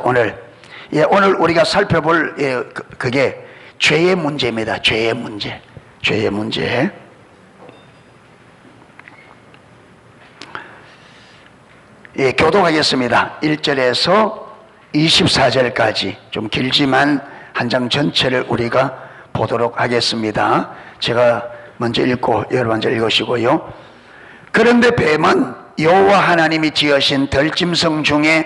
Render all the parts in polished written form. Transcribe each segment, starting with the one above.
오늘 우리가 살펴볼 그게 죄의 문제입니다. 죄의 문제. 교독하겠습니다. 1절에서 24절까지 좀 길지만 한 장 전체를 우리가 보도록 하겠습니다. 제가 먼저 읽고 여러분 먼저 읽으시고요. 그런데 뱀은 여호와 하나님이 지으신 들짐승 중에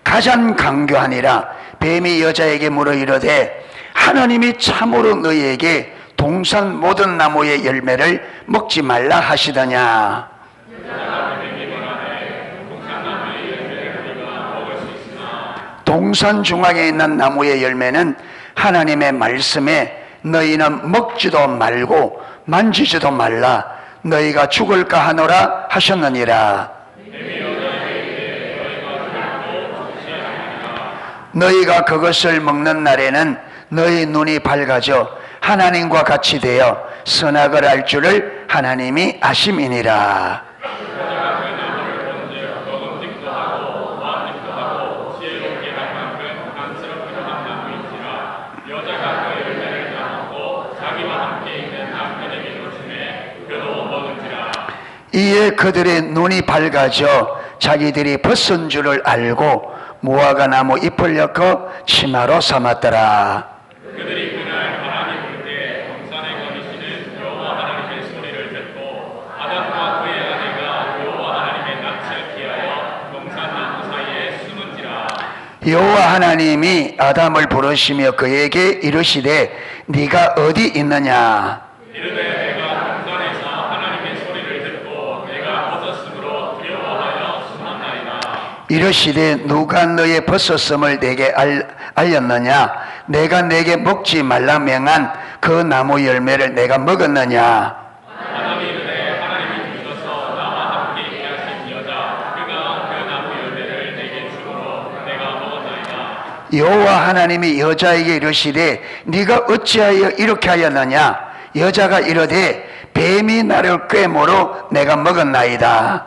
가장 강교하니라. 뱀이 여자에게 물어 이르되 하나님이 참으로 너희에게 동산 모든 나무의 열매를 먹지 말라 하시더냐. 동산 중앙에 있는 나무의 열매는 하나님의 말씀에 너희는 먹지도 말고 만지지도 말라 너희가 죽을까 하노라 하셨느니라. 너희가 그것을 먹는 날에는 너희 눈이 밝아져 하나님과 같이 되어 선악을 알 줄을 하나님이 아심이니라. 이에 그들의 눈이 밝아져 자기들이 벗은 줄을 알고 무화과 나무 잎을 엮어 치마로 삼았더라. 그들이 그날 하나님 볼 때 동산에 거니시는 여호와 하나님의 소리를 듣고 아담과 그의 아내가 여호와 하나님의 낯을 피하여 동산 나무 사이에 숨은지라. 여호와 하나님이 아담을 부르시며 그에게 이르시되 네가 어디 있느냐. 이르시되 누가 너의 벗었음을 내게 알렸느냐. 내가 내게 먹지 말라 명한 그 나무 열매를 내가 먹었느냐. 아담이 이르되 하나님이 주셔서 나와 함께 있게 하신 여자 그가 그 나무 열매를 내게 주므로 내가 먹었나이다. 여호와 하나님이 여자에게 이르시되 네가 어찌하여 이렇게 하였느냐. 여자가 이르되 뱀이 나를 꾀모로 내가 먹었나이다.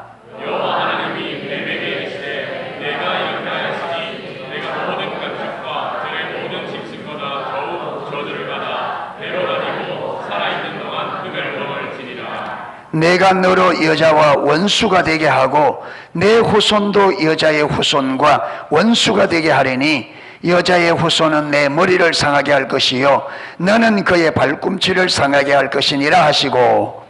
내가 너로 여자와 원수가 되게 하고 내 후손도 여자의 후손과 원수가 되게 하리니 여자의 후손은 내 머리를 상하게 할 것이요 너는 그의 발꿈치를 상하게 할 것이니라 하시고.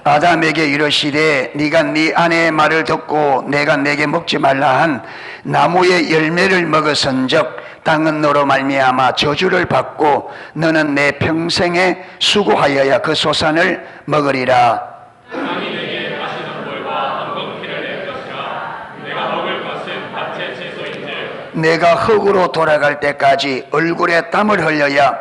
아담에게 이르시되 네가 네 아내의 말을 듣고 내가 내게 먹지 말라 한 나무의 열매를 먹었은즉 땅은 너로 말미암아 저주를 받고 너는 내 평생에 수고하여야 그 소산을 먹으리라. 땅이 내게 마시는 물과 한번 피를 낼 것이라. 내가 먹을 것은 밭의 채소인즉 내가 흙으로 돌아갈 때까지 얼굴에 땀을 흘려야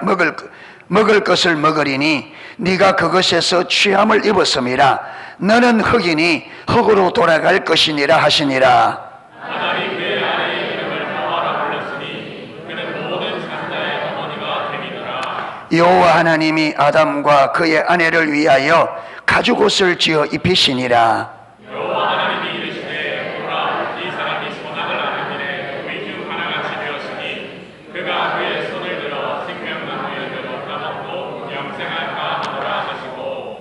먹을 것을 먹으리니 네가 그것에서 취함을 입었음이라. 너는 흙이니 흙으로 돌아갈 것이니라 하시니라. 아담이 그의 아내의 이름을 하와라 불렀으니 그는 모든 산자의 어머니가 됨이더라. 여호와 하나님이 아담과 그의 아내를 위하여 가죽옷을 지어 입히시니라. 여호와 하나님이 이르시되 보라 이 사람이 선악을 아는 일에 우리 중 하나같이 되었으니 그가 그의 손을 들어 생명나무 열매로 따먹고 영생할까 하노라 하시고.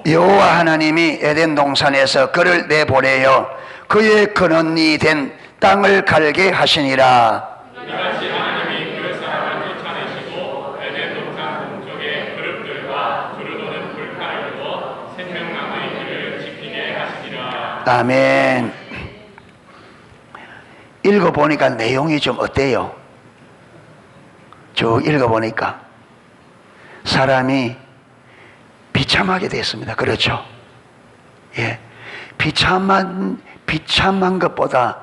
여호와 하나님이 에덴 동산에서 그를 내보내어 그의 근원이 된 땅을 갈게 하시니라. 이같이 하나님이 그 사람을 쫓아내시고 에덴 동산 동쪽에 그룹들과 두루도는 불가를 두어 생명나무의 길을 지키게 하시니라. 아멘. 읽어보니까 내용이 좀 어때요? 쭉 읽어보니까 사람이 비참하게 됐습니다. 그렇죠? 예, 비참한 것보다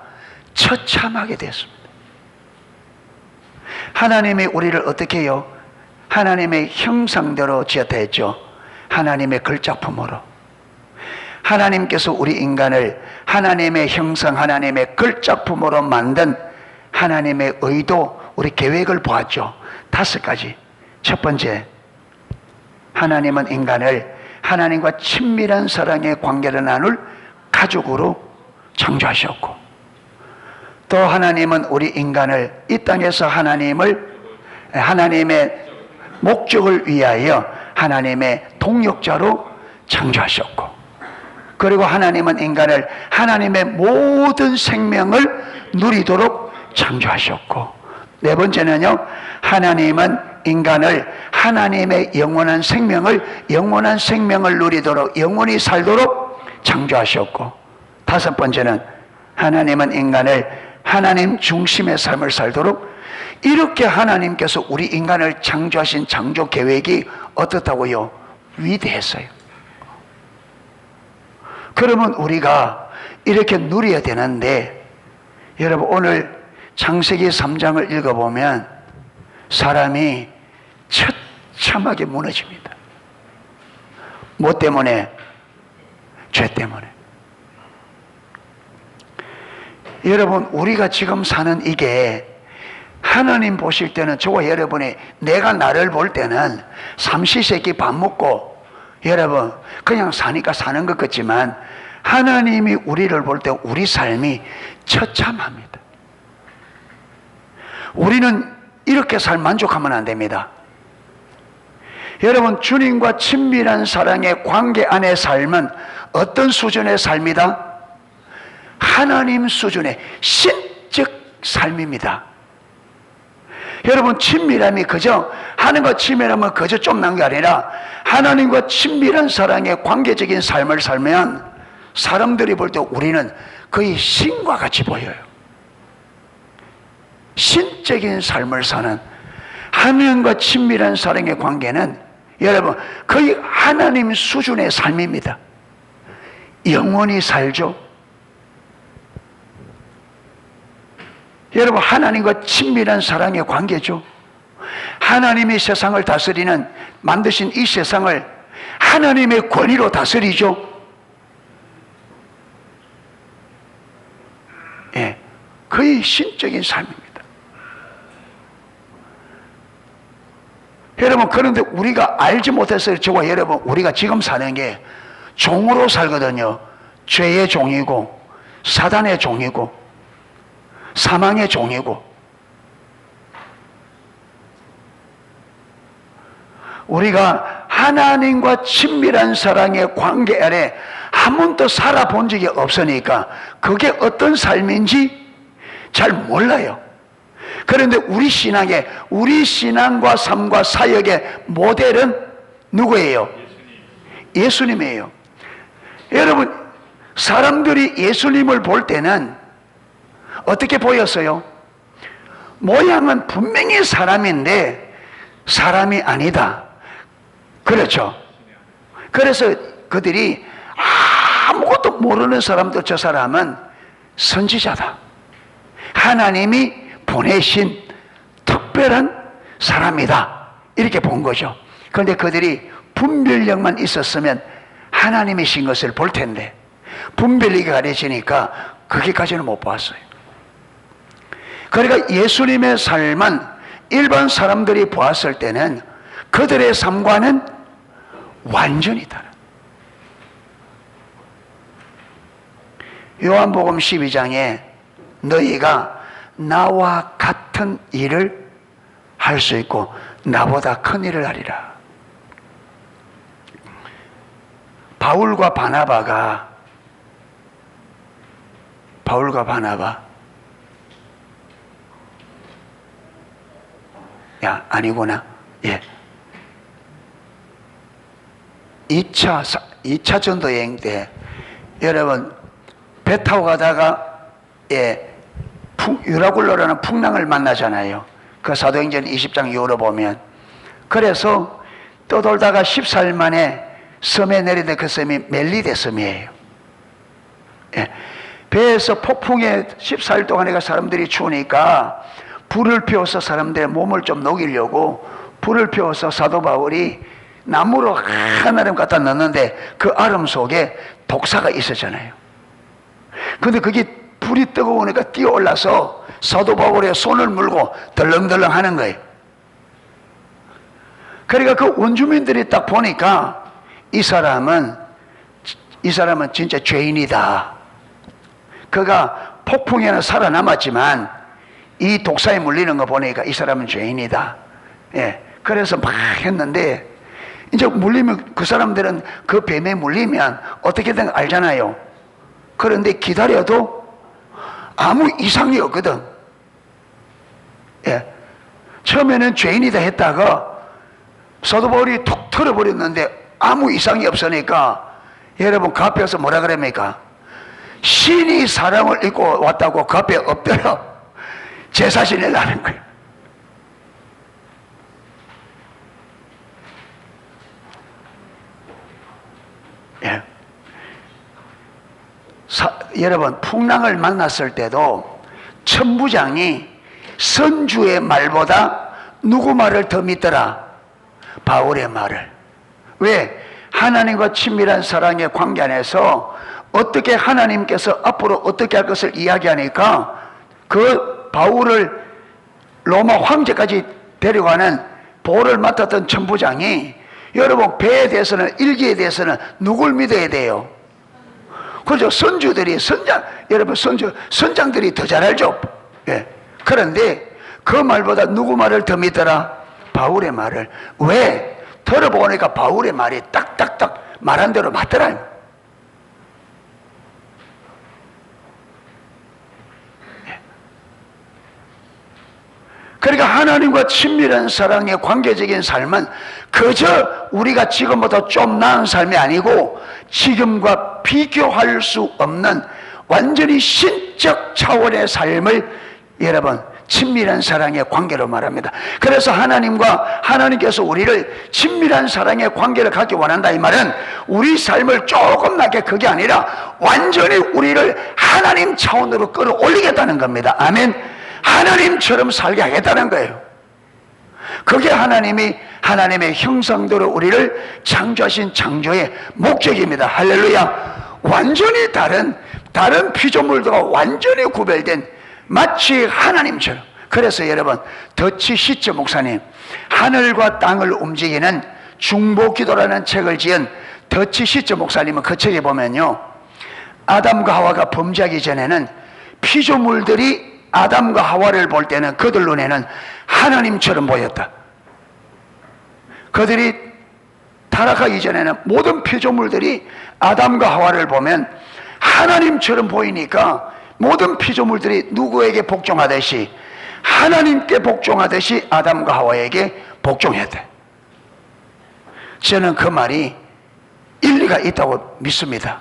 처참하게 됐습니다. 하나님이 우리를 어떻게 해요? 하나님의 형상대로 지었다 했죠. 하나님의 걸작품으로. 하나님께서 우리 인간을 하나님의 형상, 하나님의 걸작품으로 만든 하나님의 의도, 우리 계획을 보았죠. 5가지. 첫 번째, 하나님은 인간을 하나님과 친밀한 사랑의 관계를 나눌 가족으로 창조하셨고, 또 하나님은 우리 인간을 이 땅에서 하나님의 목적을 위하여 하나님의 동역자로 창조하셨고, 그리고 하나님은 인간을 하나님의 모든 생명을 누리도록 창조하셨고, 네 번째는요, 하나님은 인간을 하나님의 영원한 생명을 누리도록, 영원히 살도록 창조하셨고, 다섯 번째는 하나님은 인간을 하나님 중심의 삶을 살도록, 이렇게 하나님께서 우리 인간을 창조하신 창조 계획이 어떻다고요? 위대했어요. 그러면 우리가 이렇게 누려야 되는데, 여러분 오늘 창세기 3장을 읽어보면 사람이 처참하게 무너집니다. 뭐 때문에? 죄 때문에. 여러분, 우리가 지금 사는 이게 하나님 보실 때는, 저와 여러분이, 내가 나를 볼 때는 삼시세끼 밥 먹고 여러분 그냥 사니까 사는 것 같지만, 하나님이 우리를 볼 때 우리 삶이 처참합니다. 우리는 이렇게 만족하면 안 됩니다. 여러분, 주님과 친밀한 사랑의 관계 안의 삶은 어떤 수준의 삶이다? 하나님 수준의 신적 삶입니다. 여러분, 친밀함이 그저 하나님과 친밀함은 그저 좀 난 게 아니라, 하나님과 친밀한 사랑의 관계적인 삶을 살면 사람들이 볼 때 우리는 거의 신과 같이 보여요. 신적인 삶을 사는 하나님과 친밀한 사랑의 관계는 여러분 거의 하나님 수준의 삶입니다. 영원히 살죠. 여러분, 하나님과 친밀한 사랑의 관계죠. 하나님이 세상을 만드신 이 세상을 하나님의 권위로 다스리죠. 예, 거의 신적인 삶입니다. 여러분, 그런데 우리가 알지 못해서 저와 여러분, 우리가 지금 사는 게 종으로 살거든요. 죄의 종이고, 사단의 종이고, 사망의 종이고. 우리가 하나님과 친밀한 사랑의 관계 안에 한 번도 살아본 적이 없으니까 그게 어떤 삶인지 잘 몰라요. 그런데 우리 신앙과 삶과 사역의 모델은 누구예요? 예수님이에요. 여러분, 사람들이 예수님을 볼 때는 어떻게 보였어요? 모양은 분명히 사람인데 사람이 아니다. 그렇죠? 그래서 그들이 아무것도 모르는 사람도, 저 사람은 선지자다, 하나님이 보내신 특별한 사람이다, 이렇게 본 거죠. 그런데 그들이 분별력만 있었으면 하나님이신 것을 볼 텐데, 분별력이 가려지니까 거기까지는 못 봤어요. 그러니까 예수님의 삶은 일반 사람들이 보았을 때는 그들의 삶과는 완전히 다른, 요한복음 12장에 너희가 나와 같은 일을 할 수 있고 나보다 큰 일을 하리라. 바울과 바나바 아니구나. 예. 2차 전도 여행 때 여러분 배 타고 가다가 유라굴로라는 풍랑을 만나잖아요. 그 사도행전 20장 이후로 보면. 그래서 떠돌다가 14일 만에 섬에 내리던 그 섬이 멜리데 섬이에요. 예. 배에서 폭풍에 14일 동안 사람들이 추우니까 불을 피워서 사람들의 몸을 좀 녹이려고 불을 피워서 사도 바울이 나무로 하나름 갖다 넣는데 그 얼음 속에 독사가 있었잖아요. 근데 그게 불이 뜨거우니까 뛰어올라서 사도 바울의 손을 물고 덜렁덜렁 하는 거예요. 그러니까 그 원주민들이 딱 보니까 이 사람은 진짜 죄인이다. 그가 폭풍에는 살아남았지만 이 독사에 물리는 거 보니까 이 사람은 죄인이다. 예. 그래서 막 했는데 이제 물리면 그 사람들은 그 뱀에 물리면 어떻게든 알잖아요. 그런데 기다려도 아무 이상이 없거든. 예. 처음에는 죄인이다 했다가 사도 바울이 툭 털어버렸는데 아무 이상이 없으니까 여러분 그 앞에서 뭐라 그럽니까? 신이 사람을 입고 왔다고 그 앞에 엎드려 제사신을 하는 거예요. 예. 여러분 풍랑을 만났을 때도 천부장이 선주의 말보다 누구 말을 더 믿더라? 바울의 말을. 왜? 하나님과 친밀한 사랑의 관계 안에서 어떻게 하나님께서 앞으로 어떻게 할 것을 이야기하니까 그 바울을 로마 황제까지 데려가는 보호를 맡았던 천부장이 여러분 배에 대해서는 일기에 대해서는 누굴 믿어야 돼요? 그렇죠. 선주들이 여러분 선장들이 더 잘 알죠. 예. 그런데 그 말보다 누구 말을 더 믿더라? 바울의 말을. 왜? 들어보니까 바울의 말이 딱딱딱 말한 대로 맞더라. 그러니까 하나님과 친밀한 사랑의 관계적인 삶은 그저 우리가 지금보다 좀 나은 삶이 아니고 지금과 비교할 수 없는 완전히 신적 차원의 삶을 여러분 친밀한 사랑의 관계로 말합니다. 그래서 하나님께서 우리를 친밀한 사랑의 관계를 갖기 원한다 이 말은 우리 삶을 조금 나게 그게 아니라 완전히 우리를 하나님 차원으로 끌어올리겠다는 겁니다. 아멘. 하나님처럼 살게 하겠다는 거예요. 그게 하나님의 형상대로 우리를 창조하신 창조의 목적입니다. 할렐루야. 완전히 다른 피조물들과 완전히 구별된 마치 하나님처럼. 그래서 여러분 더치 시처 목사님 하늘과 땅을 움직이는 중보기도라는 책을 지은 더치 시처 목사님은 그 책에 보면요, 아담과 하와가 범죄하기 전에는 피조물들이 아담과 하와를 볼 때는 그들 눈에는 하나님처럼 보였다. 그들이 타락하기 전에는 모든 피조물들이 아담과 하와를 보면 하나님처럼 보이니까 모든 피조물들이 누구에게 복종하듯이 하나님께 복종하듯이 아담과 하와에게 복종했대. 저는 그 말이 일리가 있다고 믿습니다.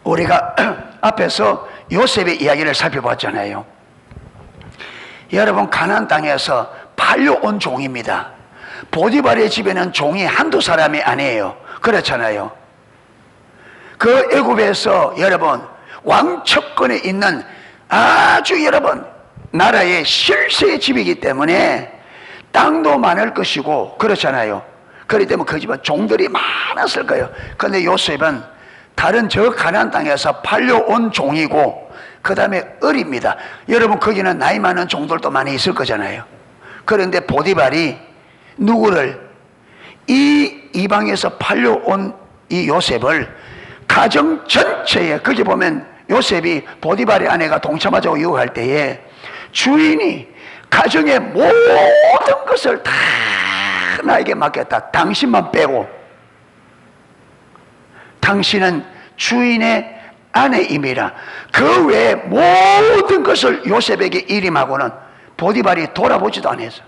우리가 앞에서 요셉의 이야기를 살펴봤잖아요. 여러분 가나안 땅에서 팔려온 종입니다. 보디발의 집에는 종이 한두 사람이 아니에요. 그렇잖아요. 그 애굽에서 여러분 왕척권에 있는 아주 여러분 나라의 실세의 집이기 때문에 땅도 많을 것이고 그렇잖아요. 그렇기 때문에 그 집은 종들이 많았을 거예요. 그런데 요셉은 다른 저 가나안 땅에서 팔려온 종이고 그 다음에 을입니다. 여러분 거기는 나이 많은 종들도 많이 있을 거잖아요. 그런데 보디발이 누구를 이 이방에서 팔려온 이 요셉을 가정 전체에 거기 보면 요셉이 보디발의 아내가 동참하자고 유혹할 때에 주인이 가정의 모든 것을 다 나에게 맡겼다. 당신만 빼고. 당신은 주인의 아내임이라. 그 외에 모든 것을 요셉에게 일임하고는 보디발이 돌아보지도 않았어.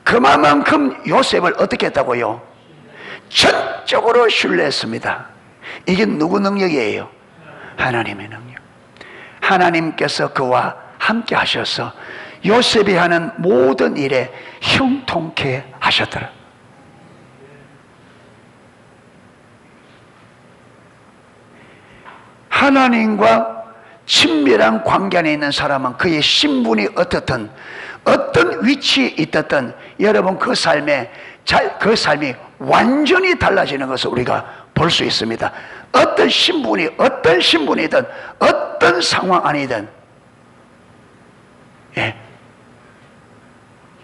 그만큼 요셉을 어떻게 했다고요? 전적으로 신뢰했습니다. 이게 누구 능력이에요? 하나님의 능력. 하나님께서 그와 함께 하셔서 요셉이 하는 모든 일에 형통케 하셨더라. 하나님과 친밀한 관계 안에 있는 사람은 그의 신분이 어떻든 어떤 위치에 있었든 여러분 그 삶이 완전히 달라지는 것을 우리가 볼 수 있습니다. 어떤 신분이 어떤 신분이든 어떤 상황 아니든, 예,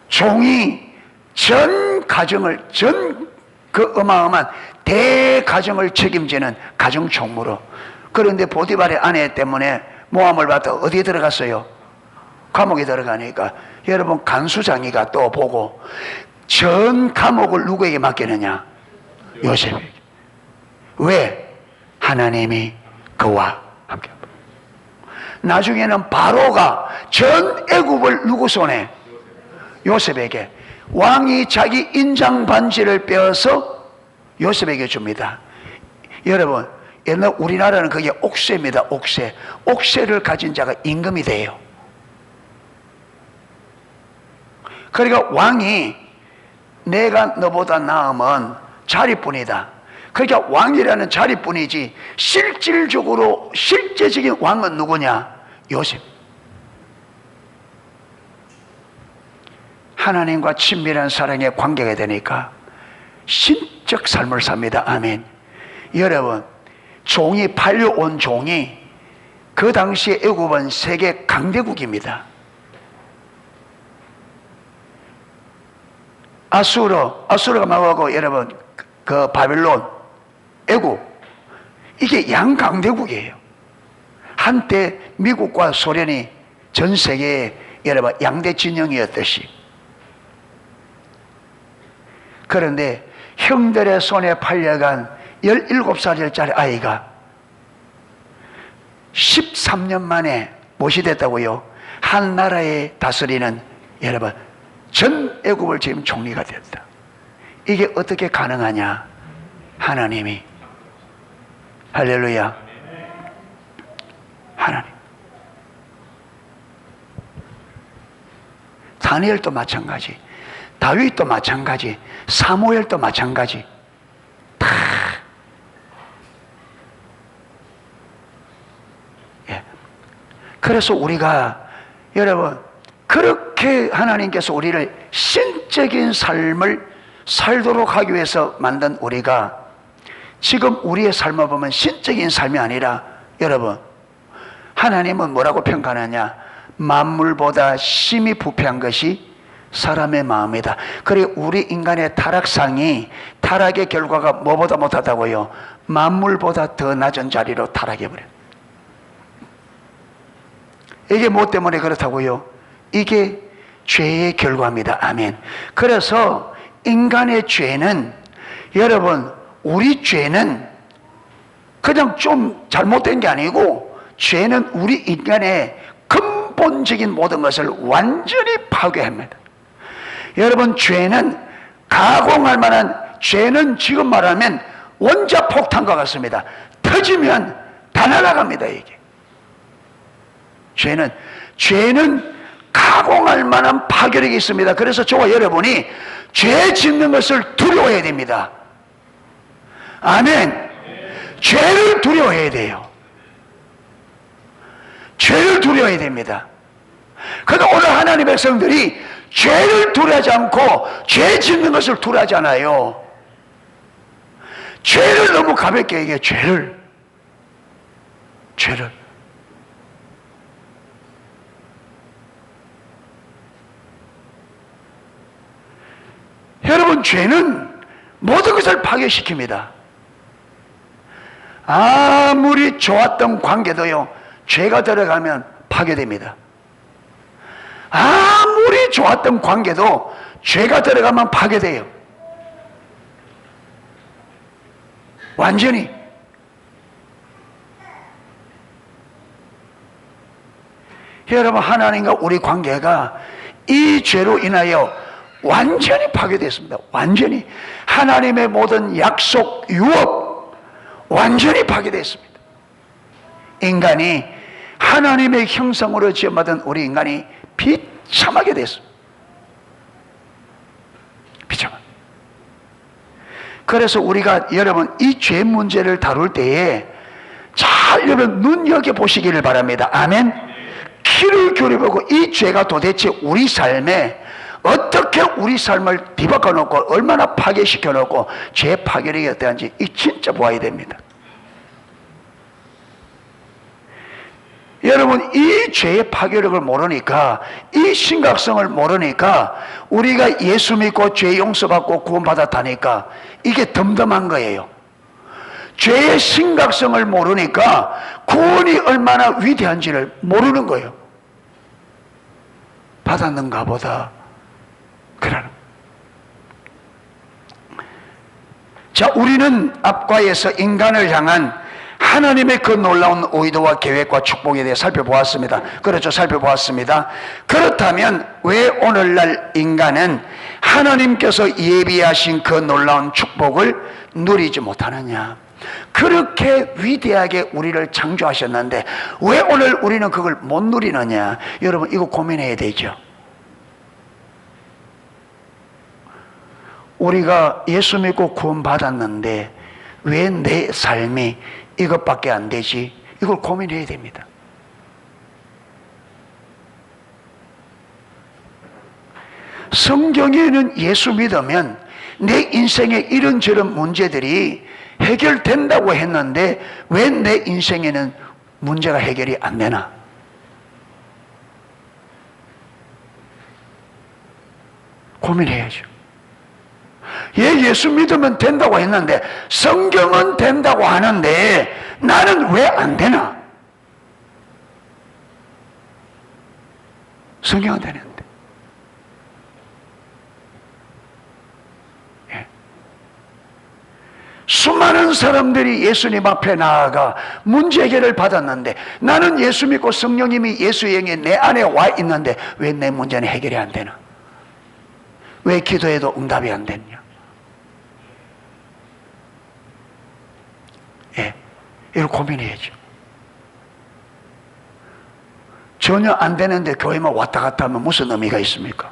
종이 전 가정을, 전 그 어마어마한 대가정을 책임지는 가정 총무로. 그런데 보디발의 아내 때문에 모함을 받아 어디에 들어갔어요? 감옥에 들어가니까 여러분, 간수장이가 또 보고 전 감옥을 누구에게 맡기느냐? 요셉에게. 왜? 하나님이 그와 함께. 나중에는 바로가 전 애굽을 누구 손에? 요셉에게. 왕이 자기 인장 반지를 빼어서 요셉에게 줍니다. 여러분, 옛날 우리나라는 그게 옥새입니다. 옥새. 옥새를 가진 자가 임금이 돼요. 그러니까 왕이 내가 너보다 나으면 자리뿐이다. 그러니까 왕이라는 자리뿐이지 실질적으로 실제적인 왕은 누구냐? 요셉. 하나님과 친밀한 사랑의 관계가 되니까 신적 삶을 삽니다. 아멘. 여러분, 종이 팔려온 종이 그 당시에 애굽은 세계 강대국입니다. 아수르가 망하고 여러분, 그 바벨론, 애굽, 이게 양강대국이에요. 한때 미국과 소련이 전 세계에 여러분 양대 진영이었듯이. 그런데 형들의 손에 팔려간 17살짜리 아이가 13년 만에 무엇이 됐다고요? 한 나라에 다스리는 여러분 전 애굽을 지금 총리가 됐다. 이게 어떻게 가능하냐? 하나님이. 할렐루야. 하나님. 다니엘도 마찬가지, 다윗도 마찬가지, 사무엘도 마찬가지. 다. 예. 그래서 우리가 여러분 그렇게 하나님께서 우리를 신적인 삶을 살도록 하기 위해서 만든 우리가 지금 우리의 삶을 보면 신적인 삶이 아니라 여러분 하나님은 뭐라고 평가하느냐? 만물보다 심히 부패한 것이 사람의 마음이다. 그리고 우리 인간의 타락상이, 타락의 결과가 뭐보다 못하다고요? 만물보다 더 낮은 자리로 타락해버려요. 이게 뭐 때문에 그렇다고요? 이게 죄의 결과입니다. 아멘. 그래서 인간의 죄는 여러분, 우리 죄는 그냥 좀 잘못된 게 아니고 죄는 우리 인간의 근본적인 모든 것을 완전히 파괴합니다. 여러분, 죄는 가공할 만한, 죄는 지금 말하면 원자폭탄과 같습니다. 터지면 다 날아갑니다. 이게 죄는 가공할 만한 파괴력이 있습니다. 그래서 저와 여러분이 죄 짓는 것을 두려워해야 됩니다. 아멘. 죄를 두려워해야 돼요. 죄를 두려워해야 됩니다. 그러나 오늘 하나님의 백성들이 죄를 두려워하지 않고 죄 짓는 것을 두려워하지 않아요. 죄를 너무 가볍게 얘기해요. 죄를. 여러분, 죄는 모든 것을 파괴시킵니다. 아무리 좋았던 관계도요, 죄가 들어가면 파괴됩니다. 아무리 좋았던 관계도 죄가 들어가면 파괴돼요. 완전히. 여러분, 하나님과 우리 관계가 이 죄로 인하여 완전히 파괴됐습니다. 완전히. 하나님의 모든 약속, 유업 완전히 파괴됐습니다. 인간이 하나님의 형상으로 지음받은 우리 인간이 비참하게 됐습니다. 비참한. 그래서 우리가 여러분 이 죄 문제를 다룰 때에 잘 여러분 눈여겨보시기를 바랍니다. 아멘. 귀를 기울여보고 이 죄가 도대체 우리 삶에 어떻게 우리 삶을 뒤바꿔 놓고 얼마나 파괴시켜 놓고 죄 파괴력이 어떠한지 이 진짜 보아야 됩니다. 여러분, 이 죄의 파괴력을 모르니까, 이 심각성을 모르니까, 우리가 예수 믿고 죄 용서받고 구원받았다니까 이게 덤덤한 거예요. 죄의 심각성을 모르니까 구원이 얼마나 위대한지를 모르는 거예요. 받았는가 보다. 그러는. 자, 우리는 앞과에서 인간을 향한 하나님의 그 놀라운 의도와 계획과 축복에 대해 살펴보았습니다. 그렇죠, 살펴보았습니다. 그렇다면 왜 오늘날 인간은 하나님께서 예비하신 그 놀라운 축복을 누리지 못하느냐? 그렇게 위대하게 우리를 창조하셨는데 왜 오늘 우리는 그걸 못 누리느냐? 여러분, 이거 고민해야 되죠. 우리가 예수 믿고 구원받았는데 왜 내 삶이 이것밖에 안 되지? 이걸 고민해야 됩니다. 성경에는 예수 믿으면 내 인생의 이런저런 문제들이 해결된다고 했는데 왜 내 인생에는 문제가 해결이 안 되나? 고민해야죠. 예수 믿으면 된다고 했는데 성경은 된다고 하는데 나는 왜 안 되나? 성경은 되는데. 예. 수많은 사람들이 예수님 앞에 나아가 문제 해결을 받았는데 나는 예수 믿고 성령님이 예수의 영이 내 안에 와 있는데 왜 내 문제는 해결이 안 되나? 왜 기도해도 응답이 안 됐냐? 예, 이걸 고민해야죠. 전혀 안 되는데 교회만 왔다 갔다 하면 무슨 의미가 있습니까?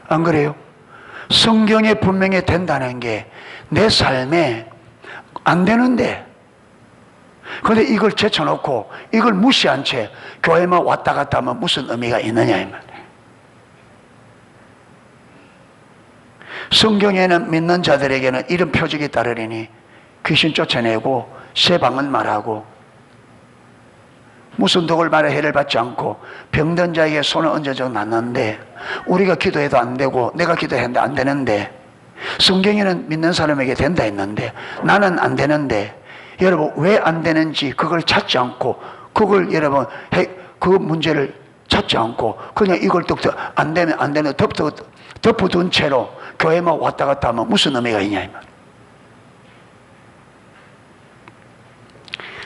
안 그래요? 성경에 분명히 된다는 게 내 삶에 안 되는데, 근데 이걸 제쳐놓고 이걸 무시한 채 교회만 왔다 갔다 하면 무슨 의미가 있느냐 이 말이에요. 성경에는 믿는 자들에게는 이런 표적이 따르리니 귀신 쫓아내고 새 방언 말하고 무슨 독을 말해 해를 받지 않고 병든 자에게 손을 얹어져 놨는데 우리가 기도해도 안 되고 내가 기도했는데 안 되는데 성경에는 믿는 사람에게 된다 했는데 나는 안 되는데 여러분 왜 안 되는지 그걸 찾지 않고 그걸 여러분 그 문제를 찾지 않고 그냥 이걸 또 안 되면 안 되는 덮어둔 채로 교회만 왔다 갔다 하면 무슨 의미가 있냐 이 말.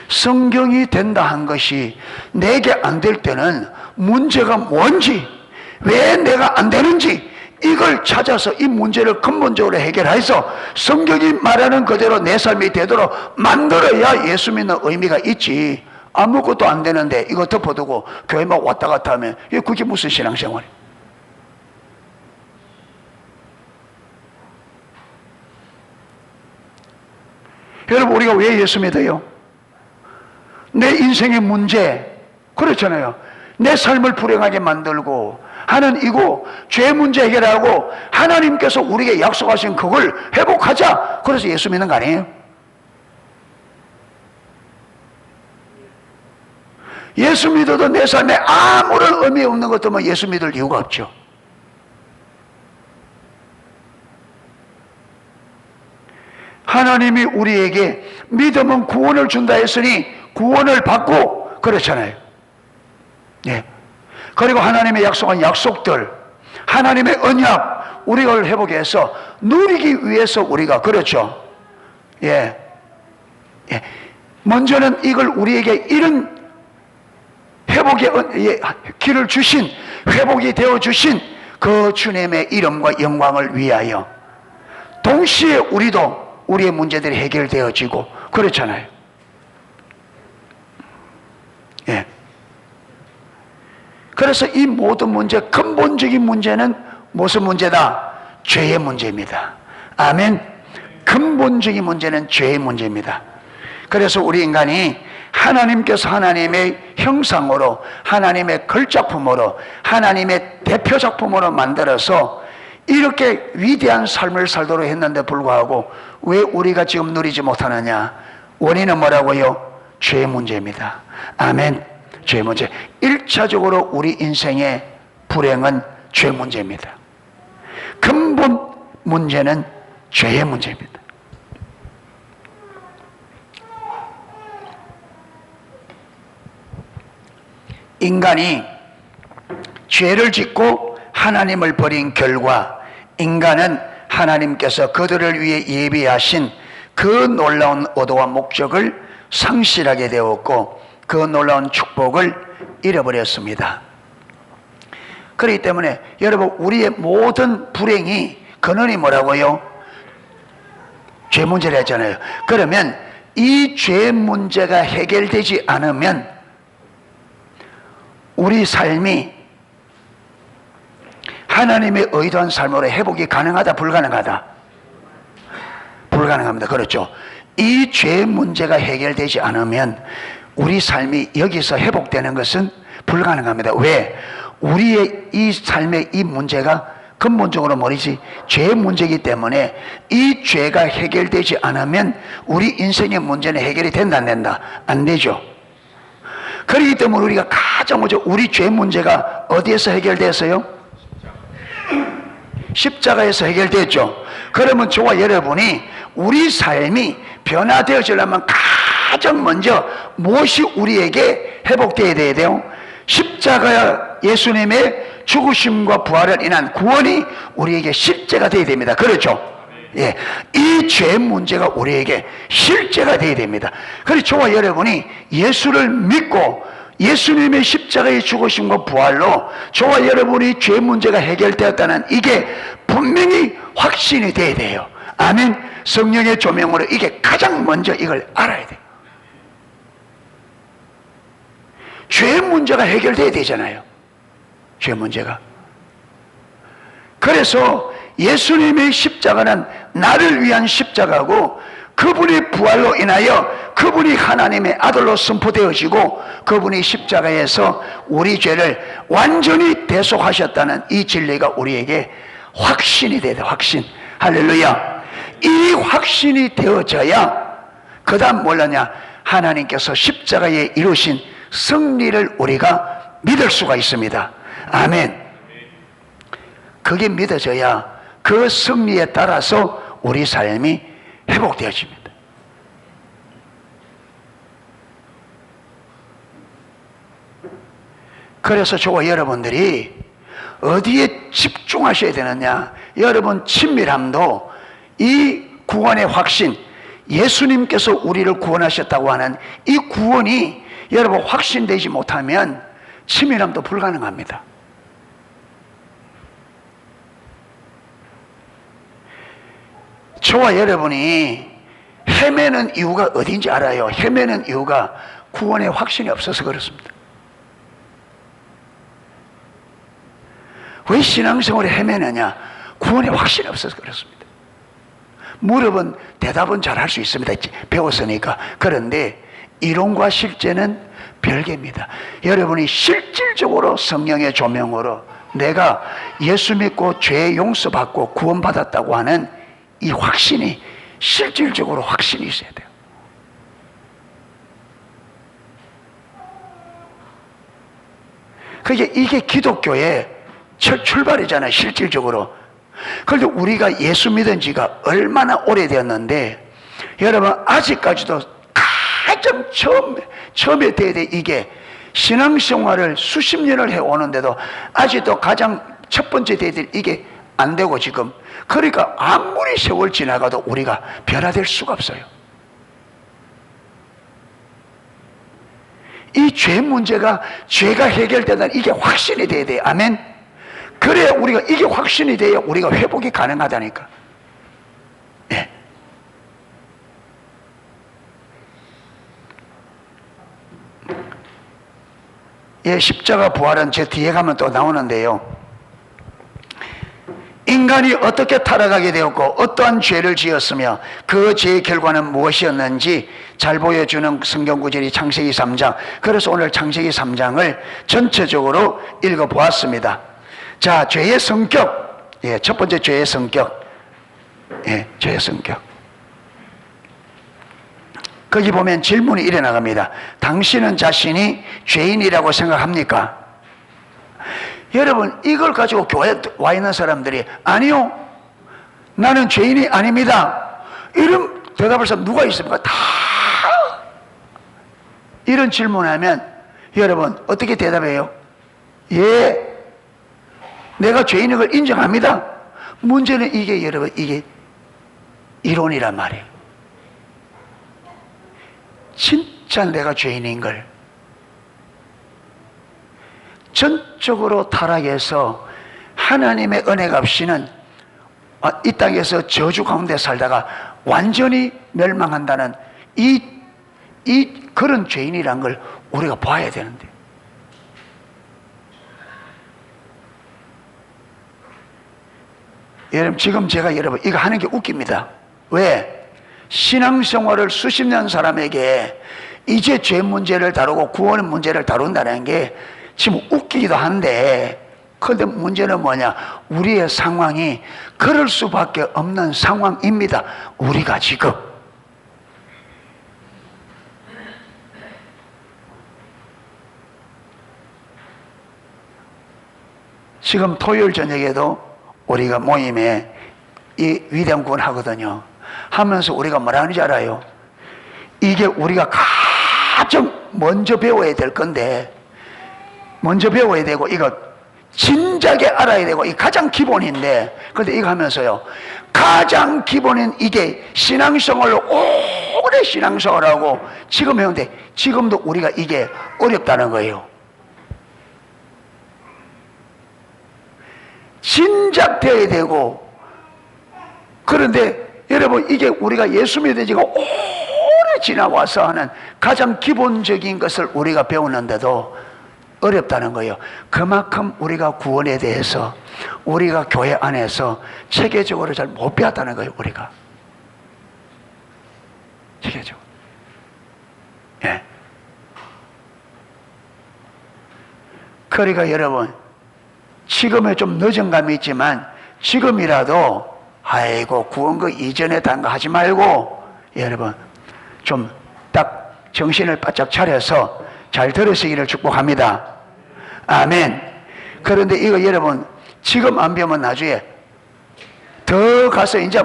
성경이 된다 한 것이 내게 안 될 때는 문제가 뭔지 왜 내가 안 되는지 이걸 찾아서 이 문제를 근본적으로 해결해서 성경이 말하는 그대로 내 삶이 되도록 만들어야 예수 믿는 의미가 있지. 아무것도 안 되는데 이거 덮어두고 교회만 왔다 갔다 하면 그게 무슨 신앙생활이에요? 여러분 우리가 왜 예수 믿어요? 내 인생의 문제 그렇잖아요. 내 삶을 불행하게 만들고 하는 이고 죄 문제 해결하고 하나님께서 우리에게 약속하신 그걸 회복하자. 그래서 예수 믿는 거 아니에요? 예수 믿어도 내 삶에 아무런 의미 없는 것 때문에 예수 믿을 이유가 없죠. 하나님이 우리에게 믿으면 구원을 준다 했으니 구원을 받고 그렇잖아요. 예. 그리고 하나님의 약속한 약속들, 하나님의 언약, 우리가 회복해서 누리기 위해서 우리가 그렇죠. 예. 예. 먼저는 이걸 우리에게 이런 회복의 길을 주신, 회복이 되어 주신 그 주님의 이름과 영광을 위하여 동시에 우리도 우리의 문제들이 해결되어지고 그렇잖아요. 예. 그래서 이 모든 문제, 근본적인 문제는 무슨 문제다? 죄의 문제입니다. 아멘. 근본적인 문제는 죄의 문제입니다. 그래서 우리 인간이 하나님께서 하나님의 형상으로 하나님의 걸작품으로 하나님의 대표작품으로 만들어서 이렇게 위대한 삶을 살도록 했는데 불구하고 왜 우리가 지금 누리지 못하느냐? 원인은 뭐라고요? 죄의 문제입니다. 아멘. 죄의 문제. 1차적으로 우리 인생의 불행은 죄 문제입니다. 근본 문제는 죄의 문제입니다. 인간이 죄를 짓고 하나님을 버린 결과 인간은 하나님께서 그들을 위해 예비하신 그 놀라운 의도와 목적을 상실하게 되었고 그 놀라운 축복을 잃어버렸습니다. 그렇기 때문에 여러분, 우리의 모든 불행이 근원이 뭐라고요? 죄 문제라 했잖아요. 그러면 이 죄 문제가 해결되지 않으면 우리 삶이 하나님의 의도한 삶으로 회복이 가능하다, 불가능하다? 불가능합니다. 그렇죠. 이 죄 문제가 해결되지 않으면 우리 삶이 여기서 회복되는 것은 불가능합니다. 왜? 우리의 이 삶의 이 문제가 근본적으로 뭐지? 죄 문제이기 때문에 이 죄가 해결되지 않으면 우리 인생의 문제는 해결이 된다, 안 된다? 안 되죠. 그렇기 때문에 우리가 가장 먼저 우리 죄 문제가 어디에서 해결됐어요? 십자가에서 해결됐죠. 그러면 저와 여러분이 우리 삶이 변화되어지려면 가장 먼저 무엇이 우리에게 회복되어야 돼요? 십자가 예수님의 죽으심과 부활을 인한 구원이 우리에게 실제가 되어야 됩니다. 그렇죠? 예, 이 죄 문제가 우리에게 실제가 되어야 됩니다. 그래서 저와 여러분이 예수를 믿고 예수님의 십자가의 죽으심과 부활로 저와 여러분이 죄 문제가 해결되었다는 이게 분명히 확신이 돼야 돼요. 아멘. 성령의 조명으로 이게 가장 먼저 이걸 알아야 돼요. 죄 문제가 해결돼야 되잖아요. 죄 문제가. 그래서 예수님의 십자가는 나를 위한 십자가고 그분의 부활로 인하여 그분이 하나님의 아들로 선포되어지고 그분이 십자가에서 우리 죄를 완전히 대속하셨다는 이 진리가 우리에게 확신이 돼야 돼. 확신. 할렐루야. 이 확신이 되어져야 그 다음 뭐냐냐, 하나님께서 십자가에 이루신 승리를 우리가 믿을 수가 있습니다. 아멘. 그게 믿어져야 그 승리에 따라서 우리 삶이 회복되어집니다. 그래서 저와 여러분들이 어디에 집중하셔야 되느냐, 여러분 친밀함도 이 구원의 확신, 예수님께서 우리를 구원하셨다고 하는 이 구원이 여러분 확신되지 못하면 친밀함도 불가능합니다. 저와 여러분이 헤매는 이유가 어딘지 알아요? 헤매는 이유가 구원의 확신이 없어서 그렇습니다. 왜 신앙생활에 헤매느냐? 구원의 확신이 없어서 그렇습니다. 물어본 대답은 잘 할 수 있습니다. 배웠으니까. 그런데 이론과 실제는 별개입니다. 여러분이 실질적으로 성령의 조명으로 내가 예수 믿고 죄 용서받고 구원받았다고 하는 이 확신이 실질적으로 확신이 있어야 돼요. 이게 기독교의 출발이잖아요. 실질적으로. 그런데 우리가 예수 믿은 지가 얼마나 오래되었는데 여러분 아직까지도 가장 처음에 돼야 돼. 이게 신앙생활을 수십 년을 해오는데도 아직도 가장 첫 번째 돼야 될 이게 안 되고 지금, 그러니까 아무리 세월 지나가도 우리가 변화될 수가 없어요. 이 죄 문제가 죄가 해결되는 이게 확신이 돼야 돼요. 아멘. 그래야 우리가 이게 확신이 돼야 우리가 회복이 가능하다니까. 네. 예, 십자가 부활은 제 뒤에 가면 또 나오는데요. 인간이 어떻게 타락하게 되었고 어떠한 죄를 지었으며 그 죄의 결과는 무엇이었는지 잘 보여주는 성경 구절이 창세기 3장. 그래서 오늘 창세기 3장을 전체적으로 읽어보았습니다. 자, 죄의 성격. 예, 첫 번째 죄의 성격. 예, 죄의 성격. 거기 보면 질문이 이래 나갑니다. 당신은 자신이 죄인이라고 생각합니까? 여러분, 이걸 가지고 교회에 와 있는 사람들이 아니요, 나는 죄인이 아닙니다, 이런 대답할 사람 누가 있습니까? 다 이런 질문하면 여러분 어떻게 대답해요? 예, 내가 죄인인 걸 인정합니다. 문제는 이게 여러분, 이게 이론이란 말이에요. 진짜 내가 죄인인 걸, 전적으로 타락해서 하나님의 은혜가 없이는 이 땅에서 저주 가운데 살다가 완전히 멸망한다는 이 그런 죄인이란 걸 우리가 봐야 되는데, 여러분 지금 제가 여러분 이거 하는 게 웃깁니다. 왜? 신앙생활을 수십 년 사람에게 이제 죄 문제를 다루고 구원의 문제를 다룬다는 게 지금 웃기기도 한데, 그런데 문제는 뭐냐? 우리의 상황이 그럴 수밖에 없는 상황입니다. 우리가 지금 토요일 저녁에도 우리가 모임에 이 위대한 구원 하거든요. 하면서 우리가 뭐라 하는지 알아요? 이게 우리가 가장 먼저 배워야 될 건데, 먼저 배워야 되고 이거 진작에 알아야 되고 이 가장 기본인데, 그런데 이거 하면서요, 가장 기본인 이게 신앙생활로 오래 신앙생활하고 지금 해운데 지금도 우리가 이게 어렵다는 거예요. 진작 되어야 되고, 그런데 여러분 이게 우리가 예수 믿은 지가 오래 지나와서 하는 가장 기본적인 것을 우리가 배우는데도 어렵다는 거예요. 그만큼 우리가 구원에 대해서 우리가 교회 안에서 체계적으로 잘 못 배웠다는 거예요. 우리가 체계적으로. 예. 그러니까 여러분 지금은 좀 늦은 감이 있지만 지금이라도 아이고 구원 그 이전에 단 거 하지 말고 여러분 좀 딱 정신을 바짝 차려서 잘 들으시기를 축복합니다. 아멘. 그런데 이거 여러분 지금 안 배우면 나중에 더 가서 이제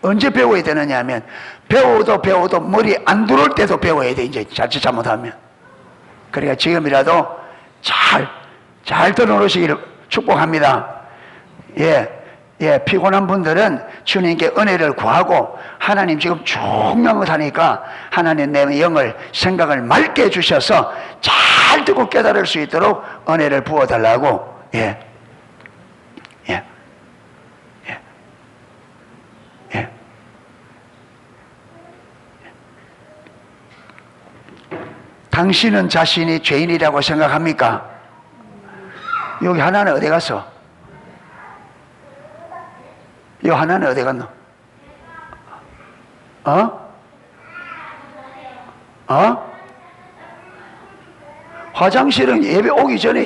언제 배워야 되느냐 하면 배워도 머리 안 들어올 때도 배워야 돼. 이제 자칫 잘못하면. 그러니까 지금이라도 잘 들어놓으시기를 축복합니다. 피곤한 분들은 주님께 은혜를 구하고, 하나님 지금 중명하니까 하나님 내 영을 생각을 맑게 해주셔서 잘 듣고 깨달을 수 있도록 은혜를 부어달라고. 당신은 자신이 죄인이라고 생각합니까? 여기 하나는 어디 갔어? 이 하나는 어디 갔노? 화장실은 예배 오기 전에,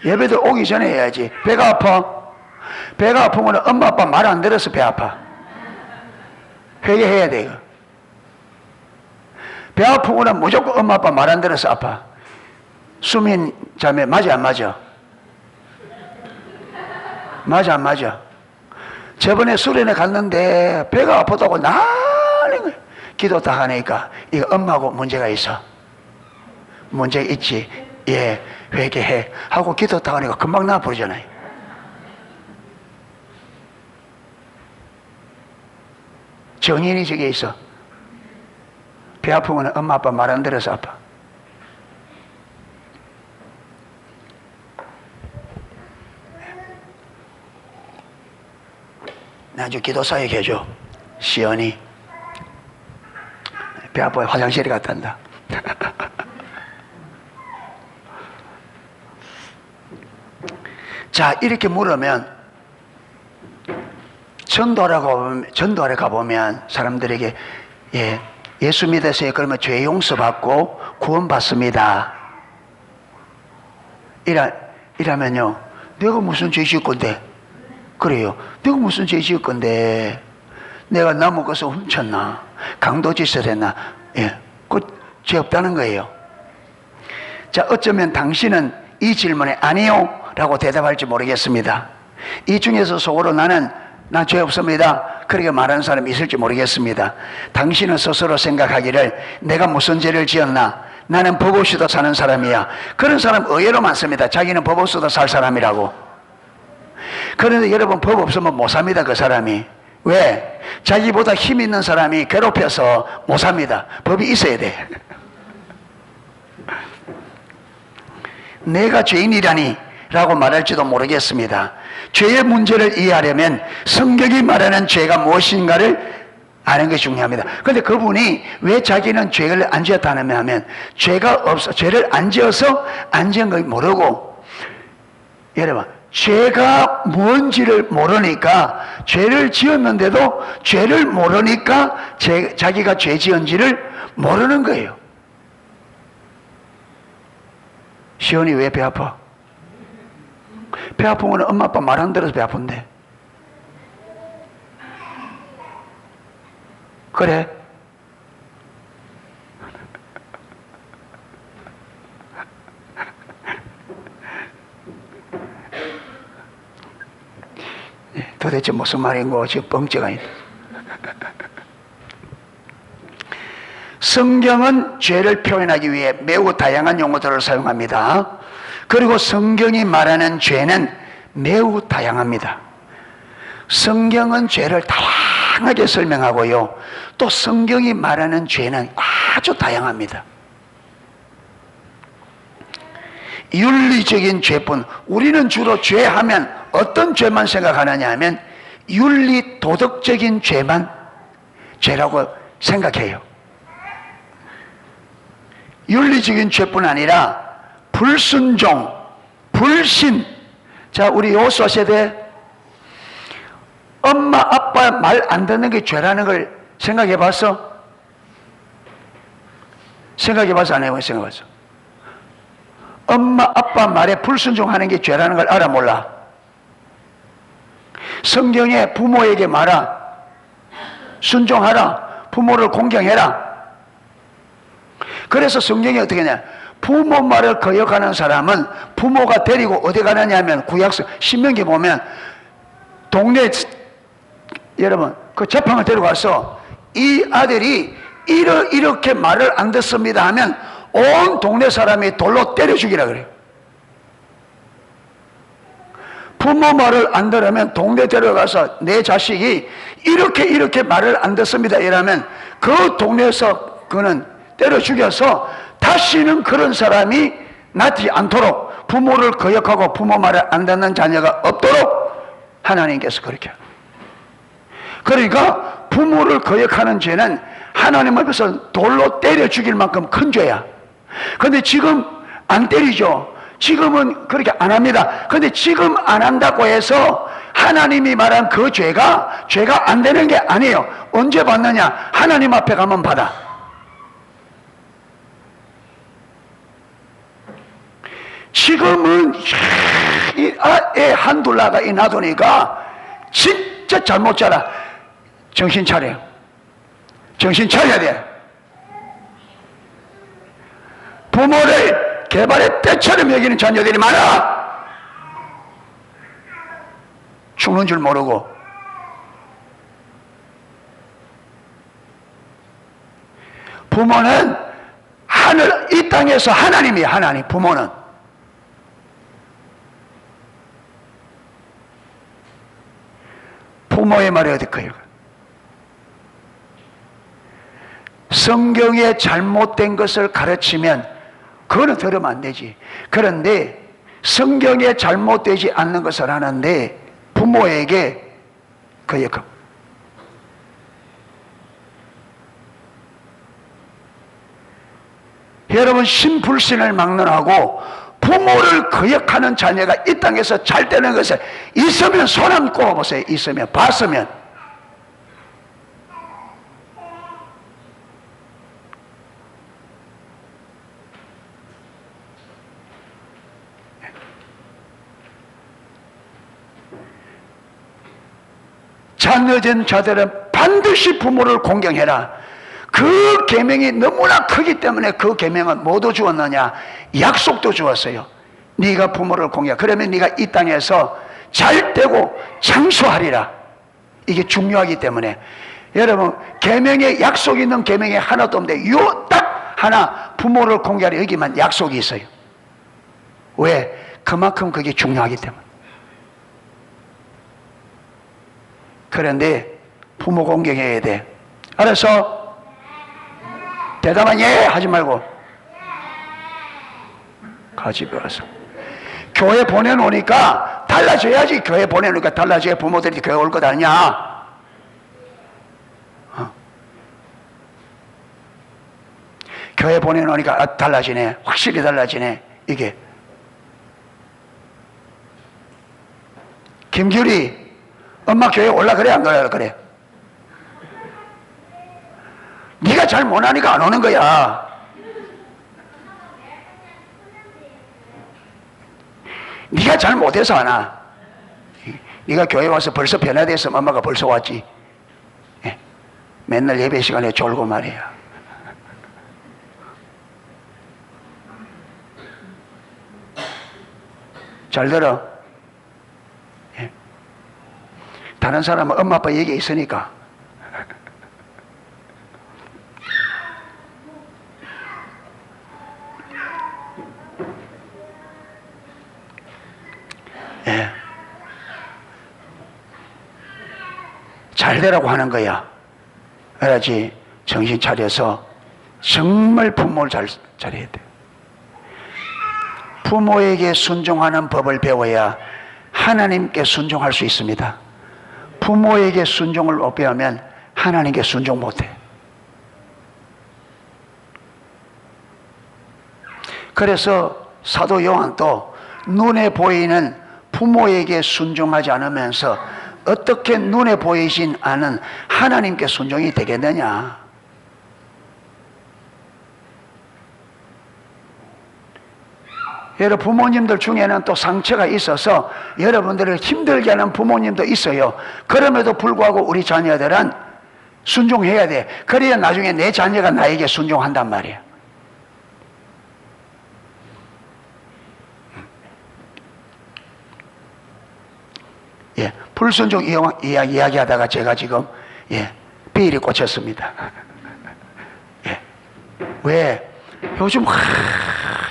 예배도 오기 전에 해야지. 배가 아파? 배가 아프면 엄마 아빠 말 안 들어서 배 아파. 회개해야 돼. 이거. 배 아프면 무조건 엄마 아빠 말 안 들어서 아파. 수민 자매 맞아 안 맞아? 맞아 안 맞아? 저번에 수련회 갔는데 배가 아프다고 난리 거야. 기도 다 하니까 이거 엄마하고 문제가 있어. 문제 있지. 예, 회개해 하고 기도 다 하니까 금방 나아버리잖아요. 정인이 저기 있어. 배 아프면 엄마 아빠 말 안 들어서 아파. 나중에 기도 사역 해줘. 시연이 배 아파요. 화장실에 갔다 온다. 자, 이렇게 물으면 전도하러 가보면 사람들에게 예수 믿으세요. 그러면 죄 용서받고 구원받습니다. 이라면요, 내가 무슨 죄 지을 건데? 그래요. 내가 무슨 죄 지을 건데? 내가 나무 것을 훔쳤나? 강도짓을 했나? 예, 그 죄 없다는 거예요. 자, 어쩌면 당신은 이 질문에 아니요 라고 대답할지 모르겠습니다. 이 중에서 속으로 난 죄 없습니다 그렇게 말하는 사람이 있을지 모르겠습니다. 당신은 스스로 생각하기를 내가 무슨 죄를 지었나, 나는 법 없이도 사는 사람이야. 그런 사람 의외로 많습니다. 자기는 법 없이도 살 사람이라고. 그런데 여러분, 법 없으면 못 삽니다. 그 사람이. 왜? 자기보다 힘 있는 사람이 괴롭혀서 못 삽니다. 법이 있어야 돼. 내가 죄인이라니 라고 말할지도 모르겠습니다. 죄의 문제를 이해하려면 성경이 말하는 죄가 무엇인가를 아는 것이 중요합니다. 그런데 그분이 왜 자기는 죄를 안 지었다는 하면, 죄를 안 지어서 안 지은 걸 모르고, 여러분, 죄가 뭔지를 모르니까, 죄를 지었는데도 죄를 모르니까 자기가 죄 지은지를 모르는 거예요. 시온이 왜 배 아파? 배 아픈 건 엄마 아빠 말 안 들어서 배 아픈데. 그래? 도대체 무슨 말인고 지금 뻥째가 있네. 성경은 죄를 표현하기 위해 매우 다양한 용어들을 사용합니다. 그리고 성경이 말하는 죄는 매우 다양합니다. 성경은 죄를 다양하게 설명하고요, 또 성경이 말하는 죄는 아주 다양합니다. 윤리적인 죄뿐, 우리는 주로 죄하면 어떤 죄만 생각하느냐 하면 윤리 도덕적인 죄만 죄라고 생각해요. 윤리적인 죄뿐 아니라 불순종, 불신. 자, 우리 여호수아 세대, 엄마 아빠 말 안 듣는 게 죄라는 걸 생각해 봤어? 생각해 봤어? 안 해봤어? 생각해 봤어? 엄마 아빠 말에 불순종하는 게 죄라는 걸 알아 몰라? 성경에 부모에게 말아, 순종하라, 부모를 공경해라. 그래서 성경이 어떻게 하냐, 부모 말을 거역하는 사람은 부모가 데리고 어디 가느냐 하면, 구약서 신명기 보면 동네, 여러분, 그 재판을 데려가서 이 아들이 이렇게 말을 안 듣습니다 하면 온 동네 사람이 돌로 때려 죽이라 그래요. 부모 말을 안 들으면 동네 데려가서 내 자식이 이렇게 말을 안 듣습니다 이러면 그 동네에서 그는 때려 죽여서 다시는 그런 사람이 나지 않도록, 부모를 거역하고 부모 말을 안 듣는 자녀가 없도록 하나님께서 그렇게. 그러니까 부모를 거역하는 죄는 하나님 앞에서 돌로 때려 죽일 만큼 큰 죄야. 그런데 지금 안 때리죠. 지금은 그렇게 안 합니다. 그런데 지금 안 한다고 해서 하나님이 말한 그 죄가 안 되는 게 아니에요. 언제 받느냐? 하나님 앞에 가면 받아. 지금은 애 한둘 나가 놔두니까 진짜 잘못 자라. 정신 차려. 정신 차려야 돼. 부모를 개발의 때처럼 여기는 자녀들이 많아. 죽는 줄 모르고. 부모는 이 땅에서 하나님이야. 하나님. 부모는 부모의 말이 어디 거예요? 성경에 잘못된 것을 가르치면 그거는 들으면 안 되지. 그런데 성경에 잘못되지 않는 것을 하는데 부모에게 그 역할. 여러분, 신불신을 막론하고 부모를 거역하는 자녀가 이 땅에서 잘 되는 것을 있으면 손 한번 꼽아보세요. 있으면, 봤으면. 자녀된 자들은 반드시 부모를 공경해라. 그 계명이 너무나 크기 때문에 그 계명은 뭐도 주었느냐? 약속도 주었어요. 네가 부모를 공경하라. 그러면 네가 이 땅에서 잘 되고 장수하리라. 이게 중요하기 때문에 여러분, 계명에 약속이 있는 계명이 하나도 없는데 요 딱 하나, 부모를 공경하라, 여기만 약속이 있어요. 왜? 그만큼 그게 중요하기 때문에. 그런데 부모 공경해야 돼. 알았어? 대답은 예 하지 말고 가지 마서. 교회 보내놓으니까 달라져야지. 교회 보내놓으니까 달라져야 부모들이 교회 올 것 아니냐? 교회 보내놓으니까 달라지네. 확실히 달라지네. 이게 김규리 엄마 교회 올라 그래 안 가려 그래? 네가 잘 못하니까 안 오는 거야. 네가 잘 못해서 안 와. 네가 교회 와서 벌써 변화돼서 엄마가 벌써 왔지. 맨날 예배 시간에 졸고 말이야. 잘 들어. 다른 사람은 엄마 아빠 얘기 있으니까. 예. 잘 되라고 하는 거야. 알았지? 정신 차려서 정말 부모를 잘해야 돼. 부모에게 순종하는 법을 배워야 하나님께 순종할 수 있습니다. 부모에게 순종을 못 배우면 하나님께 순종 못해. 그래서 사도 요한도 눈에 보이는 부모에게 순종하지 않으면서 어떻게 눈에 보이진 않은 하나님께 순종이 되겠느냐? 여러분, 부모님들 중에는 또 상처가 있어서 여러분들을 힘들게 하는 부모님도 있어요. 그럼에도 불구하고 우리 자녀들은 순종해야 돼. 그래야 나중에 내 자녀가 나에게 순종한단 말이야. 예, 불순종 이야기하다가 제가 지금 비일이 꽂혔습니다. 예, 왜? 요즘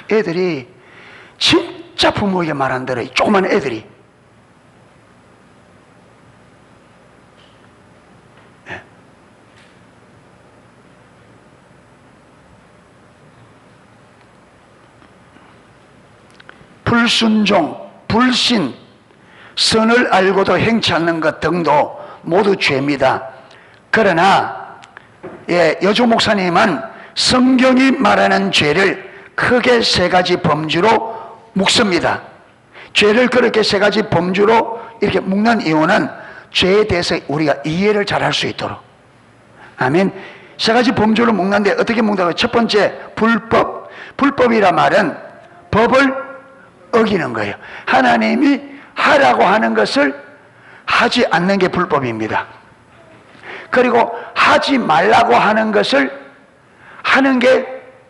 애들이 진짜 부모에게 말한 대로 조그만 애들이 불순종, 불신, 선을 알고도 행치 않는 것 등도 모두 죄입니다. 그러나 여주 목사님은 성경이 말하는 죄를 크게 세 가지 범주로 묶습니다. 죄를 그렇게 세 가지 범주로 이렇게 묶는 이유는 죄에 대해서 우리가 이해를 잘 할 수 있도록. 아멘. 세 가지 범주로 묶는데 어떻게 묶는다고? 첫 번째, 불법. 불법이란 말은 법을 어기는 거예요. 하나님이 하라고 하는 것을 하지 않는 게 불법입니다. 그리고 하지 말라고 하는 것을 하는 게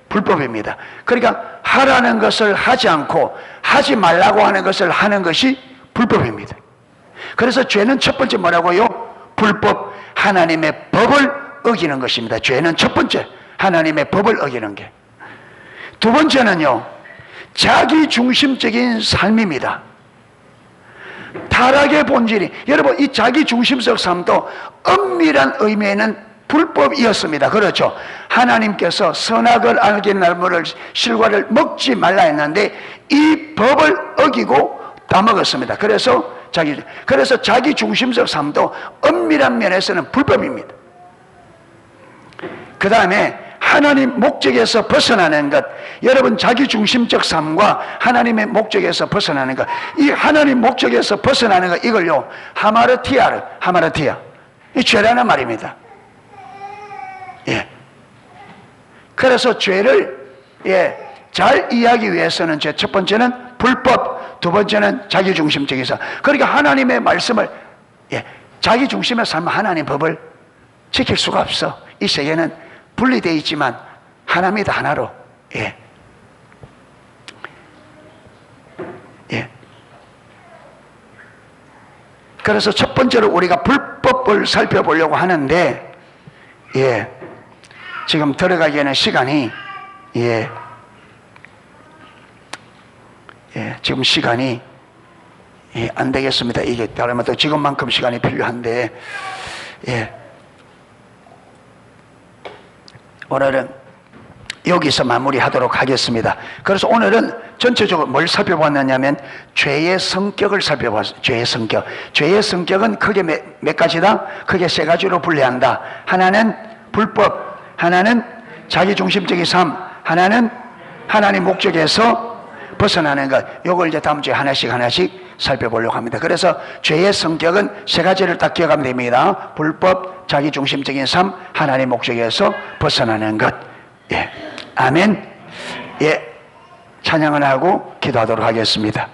불법입니다. 그러니까 하라는 것을 하지 않고 하지 말라고 하는 것을 하는 것이 불법입니다. 그래서 죄는 첫 번째 뭐라고요? 불법, 하나님의 법을 어기는 것입니다. 죄는 첫 번째, 하나님의 법을 어기는 게. 두 번째는요, 자기중심적인 삶입니다. 타락의 본질이, 여러분, 이 자기중심적 삶도 엄밀한 의미에는 불법이었습니다. 그렇죠? 하나님께서 선악을 알게 나무를 실과를 먹지 말라 했는데 이 법을 어기고 다 먹었습니다. 그래서 자기 중심적 삶도 엄밀한 면에서는 불법입니다. 그 다음에 하나님 목적에서 벗어나는 것, 여러분 자기 중심적 삶과 하나님의 목적에서 벗어나는 것, 이 하나님 목적에서 벗어나는 것, 이걸요 하마르티아, 이 죄라는 말입니다. 예. 그래서 죄를 잘 이해하기 위해서는 첫 번째는 불법, 두 번째는 자기중심적이서. 그러니까 하나님의 말씀을 자기중심의 삶, 하나님 법을 지킬 수가 없어. 이 세계는 분리되어 있지만 하나입니다. 하나로. 예. 예. 그래서 첫 번째로 우리가 불법을 살펴보려고 하는데, 예. 지금 들어가기에는 시간이, 예. 예. 지금 시간이, 예. 안 되겠습니다. 이게 다르면 또 지금만큼 시간이 필요한데, 예. 오늘은 여기서 마무리하도록 하겠습니다. 그래서 오늘은 전체적으로 뭘 살펴봤느냐면 죄의 성격을 살펴봤어요. 죄의 성격. 죄의 성격은 크게 몇 가지다? 크게 세 가지로 분류한다. 하나는 불법, 하나는 자기중심적인 삶, 하나는 하나님 목적에서 벗어나는 것. 요걸 이제 다음 주에 하나씩 살펴보려고 합니다. 그래서 죄의 성격은 세 가지를 딱 기억하면 됩니다. 불법, 자기중심적인 삶, 하나님 목적에서 벗어나는 것. 예. 아멘. 예. 찬양을 하고 기도하도록 하겠습니다.